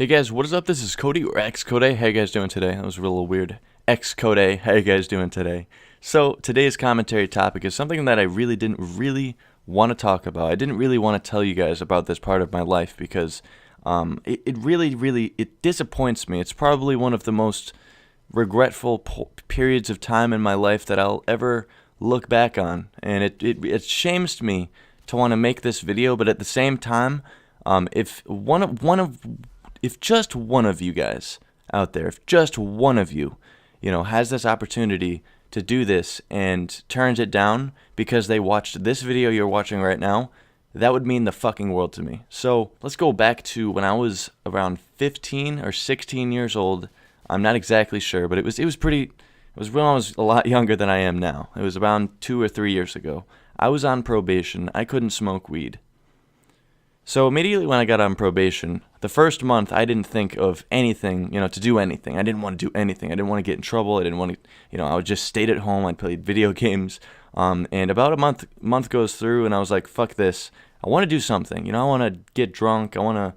Hey guys, what is up? This is Cody or Xcodeh. How you guys doing today? That was a little weird. Xcodeh, how you guys doing today? So today's commentary topic is something that I didn't want to talk about. I didn't really want to tell you guys about this part of my life because it really it disappoints me. It's probably one of the most regretful periods of time in my life that I'll ever look back on, and it shames me to want to make this video, but at the same time, if just one of you guys out there, if just one of you, has this opportunity to do this and turns it down because they watched this video you're watching right now, that would mean the fucking world to me. So let's go back to when I was around 15 or 16 years old. I'm not exactly sure, but it was when I was a lot younger than I am now. It was around 2 or 3 years ago. I was on probation. I couldn't smoke weed. So immediately when I got on probation, the first month I didn't think of anything, to do anything. I didn't want to do anything. I didn't want to get in trouble. I didn't want to, I would just stay at home. I'd play video games. And about a month goes through, and I was like, fuck this. I want to do something. I want to get drunk. I want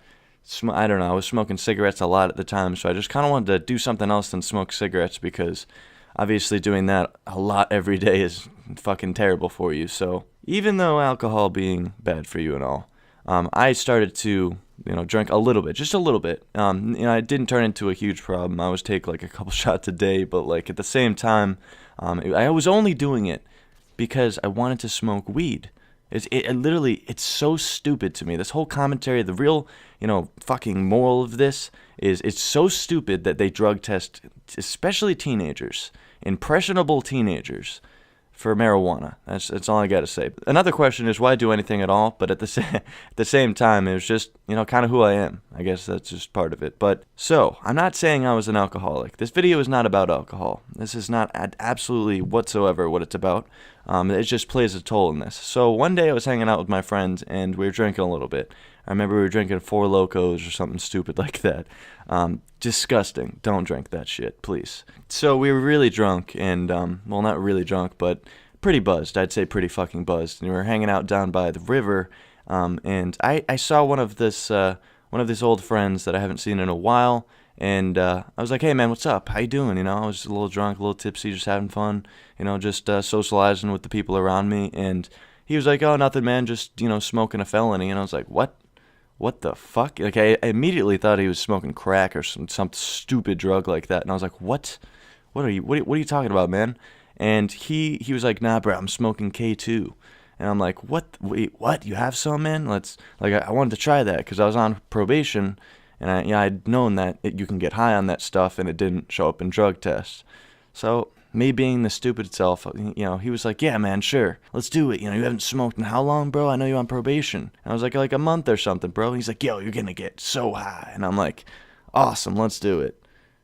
to, I don't know. I was smoking cigarettes a lot at the time, so I just kind of wanted to do something else than smoke cigarettes because obviously doing that a lot every day is fucking terrible for you. So even though alcohol being bad for you and all, I started to, drink a little bit, just a little bit. It didn't turn into a huge problem. I was take like a couple shots a day, but like at the same time, I was only doing it because I wanted to smoke weed. It's so stupid to me. This whole commentary, the real, fucking moral of this is it's so stupid that they drug test, especially teenagers, impressionable teenagers, for marijuana. That's all I gotta say. Another question is why do anything at all? But at the same time, it was just kind of who I am. I guess that's just part of it. But so I'm not saying I was an alcoholic. This video is not about alcohol. This is not absolutely whatsoever what it's about. It just plays a toll in this. So one day I was hanging out with my friends and we were drinking a little bit. I remember we were drinking Four Locos or something stupid like that. Disgusting. Don't drink that shit, please. So we were really drunk and, well, not really drunk, but pretty buzzed. I'd say pretty fucking buzzed. And we were hanging out down by the river, and I saw one of these old friends that I haven't seen in a while, and I was like, hey man, what's up? How you doing? I was just a little drunk, a little tipsy, just having fun, just socializing with the people around me. And he was like, oh, nothing, man, just, smoking a felony. And I was like, what? What the fuck? Like, I immediately thought he was smoking crack or some stupid drug like that. And I was like, what? What are you talking about, man? And he was like, nah, bro, I'm smoking K2. And I'm like, what? Wait, what? You have some, man? I wanted to try that because I was on probation. And I'd known that you can get high on that stuff, and it didn't show up in drug tests. So me being the stupid self, he was like, yeah, man, sure, let's do it. You haven't smoked in how long, bro? I know you're on probation. And I was like a month or something, bro. And he's like, yo, you're gonna get so high. And I'm like, awesome, let's do it.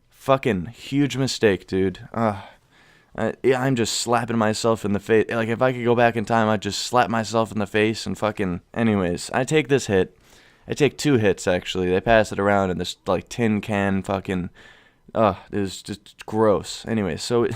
Fucking huge mistake, dude. I'm just slapping myself in the face. Like, if I could go back in time, I'd just slap myself in the face and fucking... Anyways, I take this hit. I take 2 hits, actually. They pass it around in this, tin can fucking... it was just gross. Anyway, so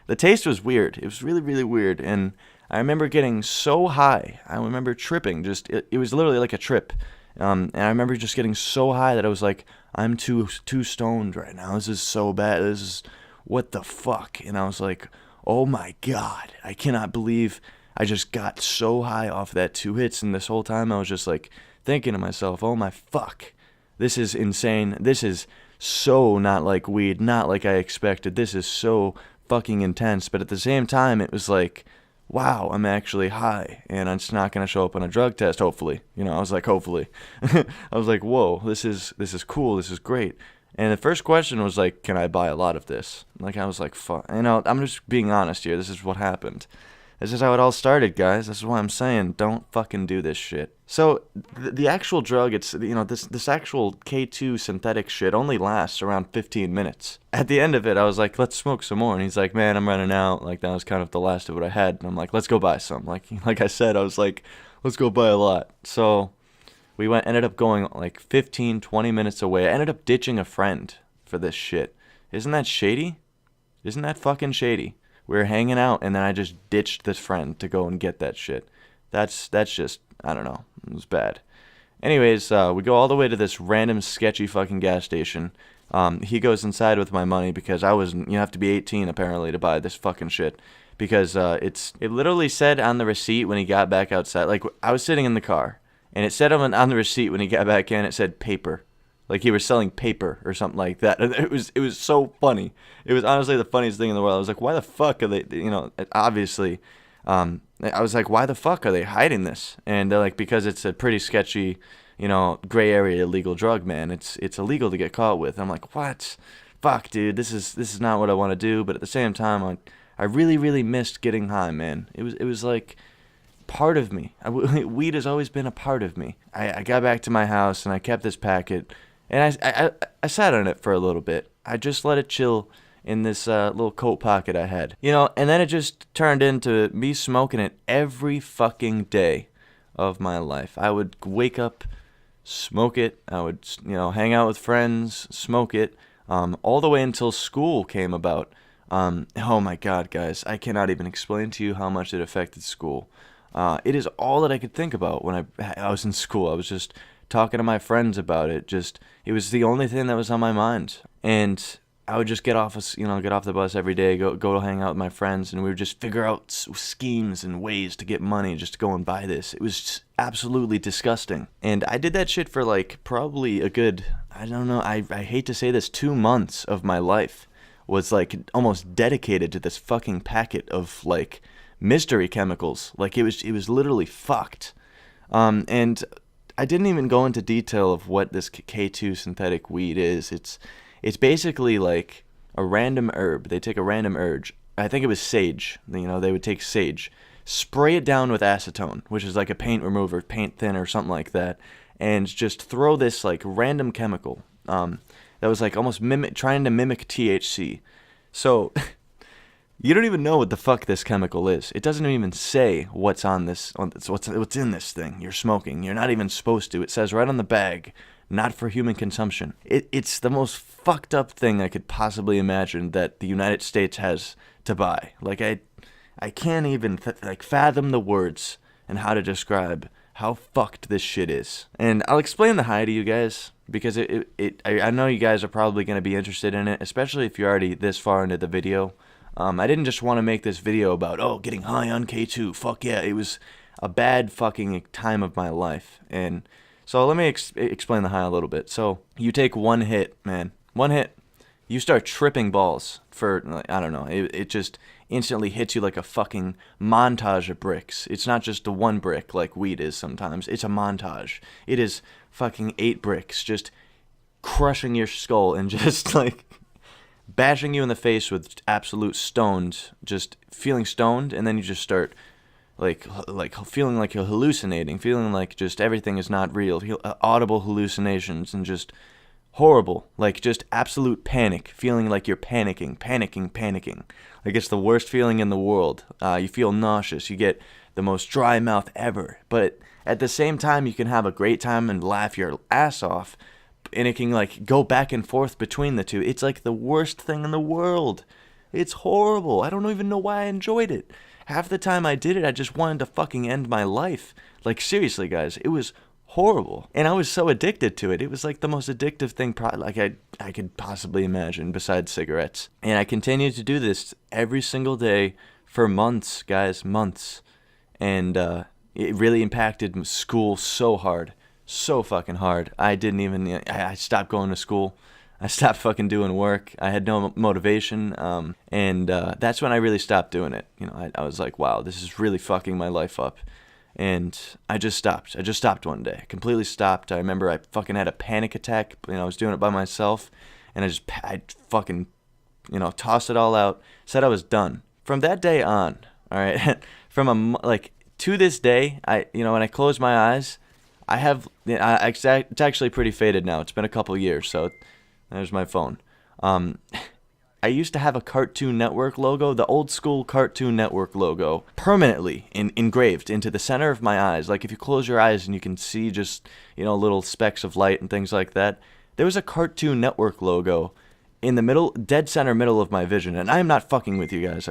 the taste was weird. It was really, really weird. And I remember getting so high. I remember tripping. It was literally like a trip. And I remember just getting so high that I was like, I'm too stoned right now. This is so bad. This is... What the fuck? And I was like, oh my god. I cannot believe I just got so high off that 2 hits. And this whole time I was just thinking to myself, oh my fuck. This is insane. This is... so not like weed, not like I expected. This is so fucking intense. But at the same time, it was like, wow, I'm actually high, and it's not gonna show up on a drug test. Hopefully, I was like, hopefully. I was like, whoa, this is cool. This is great. And the first question was like, can I buy a lot of this? I was like, fuck. I'm just being honest here. This is what happened. This is how it all started, guys. This is why I'm saying don't fucking do this shit. So the actual drug, it's this actual K2 synthetic shit only lasts around 15 minutes. At the end of it, I was like, let's smoke some more. And he's like, man, I'm running out. That was kind of the last of what I had. And I'm like, let's go buy some. Like I said, I was like, let's go buy a lot. So we ended up going 15, 20 minutes away. I ended up ditching a friend for this shit. Isn't that shady? Isn't that fucking shady? We were hanging out, and then I just ditched this friend to go and get that shit. That's just, I don't know. It was bad. Anyways, we go all the way to this random sketchy fucking gas station. He goes inside with my money because you have to be 18 apparently to buy this fucking shit. Because it literally said on the receipt when he got back outside, like I was sitting in the car, and it said on the receipt when he got back in, it said paper. Like he was selling paper or something like that. It was so funny. It was honestly the funniest thing in the world. I was like, why the fuck are they, obviously, I was like, why the fuck are they hiding this? And they're like, because it's a pretty sketchy, gray area illegal drug, man. It's illegal to get caught with. I'm like, what? Fuck, dude, this is not what I want to do. But at the same time, I really, really missed getting high, man. It was like part of me. Weed has always been a part of me. I got back to my house and I kept this packet, and I sat on it for a little bit. I just let it chill in this little coat pocket I had. And then it just turned into me smoking it every fucking day of my life. I would wake up, smoke it. I would, hang out with friends, smoke it, all the way until school came about. Oh my God, guys, I cannot even explain to you how much it affected school. It is all that I could think about when I was in school. I was just talking to my friends about it. It was the only thing that was on my mind. And I would just get off the bus every day, go hang out with my friends, and we would just figure out schemes and ways to get money just to go and buy this. It was just absolutely disgusting. And I did that shit for like probably a good, I don't know, I hate to say this, 2 months of my life was like almost dedicated to this fucking packet of like mystery chemicals. Like it was literally fucked. And I didn't even go into detail of what this K2 synthetic weed is. It's basically like a random herb. They take a random herb. I think it was sage. They would take sage, spray it down with acetone, which is like a paint remover, paint thinner, something like that, and just throw this like random chemical that was like almost trying to mimic THC. So you don't even know what the fuck this chemical is. It doesn't even say what's in this thing you're smoking. You're not even supposed to. It says right on the bag, not for human consumption. It's the most fucked up thing I could possibly imagine that the United States has to buy. Like I can't even fathom the words and how to describe how fucked this shit is. And I'll explain the high to you guys because I know you guys are probably going to be interested in it, especially if you're already this far into the video. I didn't just want to make this video about, getting high on K2. Fuck yeah, it was a bad fucking time of my life. And so let me explain the high a little bit. So you take one hit, man. One hit. You start tripping balls for, I don't know. It just instantly hits you like a fucking montage of bricks. It's not just the one brick like weed is sometimes. It's a montage. It is fucking 8 bricks just crushing your skull and just like bashing you in the face with absolute stoned, just feeling stoned, and then you just start like feeling like you're hallucinating, feeling like just everything is not real, audible hallucinations, and just horrible, like just absolute panic, feeling like you're panicking. Like it's the worst feeling in the world. You feel nauseous, you get the most dry mouth ever, but at the same time you can have a great time and laugh your ass off, and it can like go back and forth between the two. It's like the worst thing in the world. It's horrible. I don't even know why I enjoyed it. Half the time I did it, I just wanted to fucking end my life. Like seriously, guys, it was horrible. And I was so addicted to it. It was like the most addictive thing I could possibly imagine besides cigarettes. And I continued to do this every single day for months, guys, months. And it really impacted school so hard. So fucking hard. I stopped going to school. I stopped fucking doing work. I had no motivation. And that's when I really stopped doing it. I was like, wow, this is really fucking my life up. And I just stopped. I just stopped one day. I completely stopped. I remember I fucking had a panic attack. I was doing it by myself. And I fucking, tossed it all out. Said I was done. From that day on, all right, to this day, when I close my eyes, it's actually pretty faded now. It's been a couple years, so there's my phone. I used to have a Cartoon Network logo, the old school Cartoon Network logo, permanently engraved into the center of my eyes. Like if you close your eyes and you can see just, little specks of light and things like that. There was a Cartoon Network logo in the middle, dead center middle of my vision. And I am not fucking with you guys.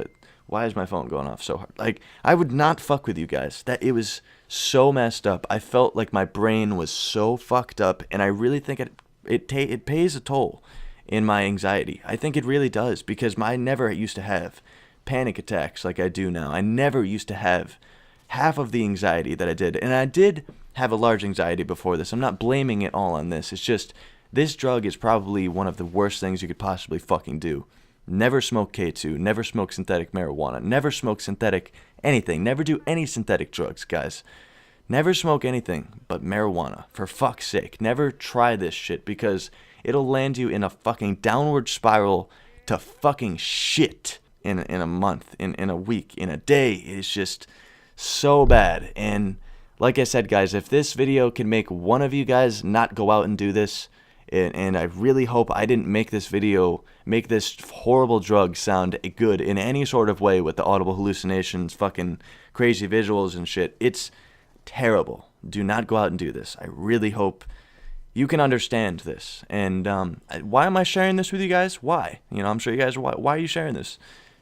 Why is my phone going off so hard? Like, I would not fuck with you guys. That it was so messed up. I felt like my brain was so fucked up, and I really think it pays a toll in my anxiety. I think it really does, because I never used to have panic attacks like I do now. I never used to have half of the anxiety that I did. And I did have a large anxiety before this. I'm not blaming it all on this. It's just, this drug is probably one of the worst things you could possibly fucking do. Never smoke K2, never smoke synthetic marijuana, never smoke synthetic anything, never do any synthetic drugs, guys. Never smoke anything but marijuana, for fuck's sake. Never try this shit, because it'll land you in a fucking downward spiral to fucking shit in a month, in a week, in a day. It's just so bad. And like I said, guys, if this video can make one of you guys not go out and do this, and I really hope I didn't make this video, make this horrible drug sound good in any sort of way with the audible hallucinations, fucking crazy visuals and shit. It's terrible. Do not go out and do this. I really hope you can understand this. And why am I sharing this with you guys? Why? You know, I'm sure you guys are, why are you sharing this?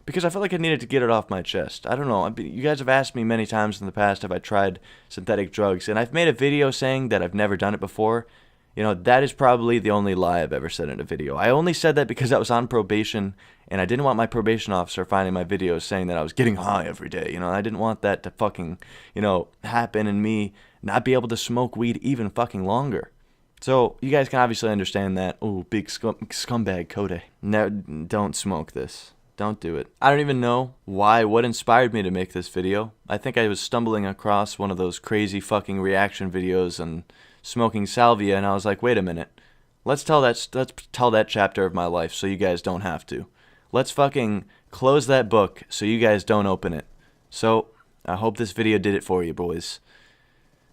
Because I felt like I needed to get it off my chest. I don't know. You guys have asked me many times in the past have I tried synthetic drugs, and I've made a video saying that I've never done it before. You know, that is probably the only lie I've ever said in a video. I only said that because I was on probation, and I didn't want my probation officer finding my videos saying that I was getting high every day. You know, I didn't want that to fucking, you know, happen and me not be able to smoke weed even fucking longer. So, you guys can obviously understand that. Ooh, big scumbag Xcodeh. No, don't smoke this. Don't do it. I don't even know what inspired me to make this video. I think I was stumbling across one of those crazy fucking reaction videos and smoking salvia, and I was like, wait a minute. Let's tell that chapter of my life so you guys don't have to. Let's fucking close that book so you guys don't open it. So, I hope this video did it for you, boys.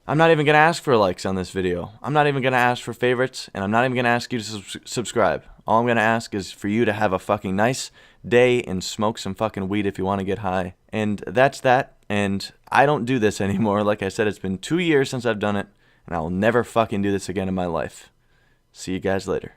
I'm not even going to ask for likes on this video. I'm not even going to ask for favorites, and I'm not even going to ask you to subscribe. All I'm going to ask is for you to have a fucking nice day and smoke some fucking weed if you want to get high. And that's that, and I don't do this anymore. Like I said, it's been 2 years since I've done it, and I will never fucking do this again in my life. See you guys later.